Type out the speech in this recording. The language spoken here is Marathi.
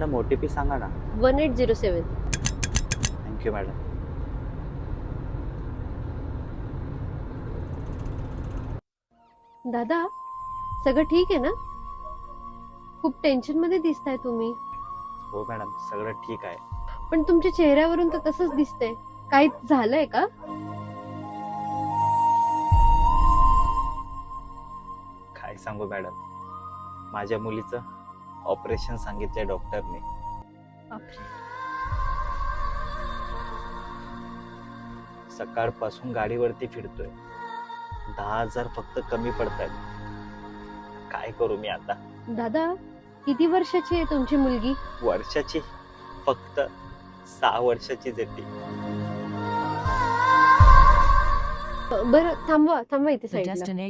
मॅडम OTP सांगा ना. 1807. Thank you madam. दादा, सगळं ठीक आहे ना? खूप टेन्शन मध्ये दिसताय तुम्ही. हो मॅडम, सगळं ठीक आहे. पण तुमच्या चेहऱ्यावरून तर तसंच दिसतंय. काही झालंय का? काय सांगू मॅडम, माझ्या मुलीचं ऑपरेशन सांगितलंय डॉक्टरने. बापरे. सकाळपासून गाडीवरती फिरतोय. 10,000 फक्त कमी पडतायत. काय करू मी आता? दादा, किती वर्षाची आहे तुमची मुलगी? वर्षाची? फक्त 6 वर्षाचीच आहे ती. बरं, थांबवा इथे The साईडला. destination.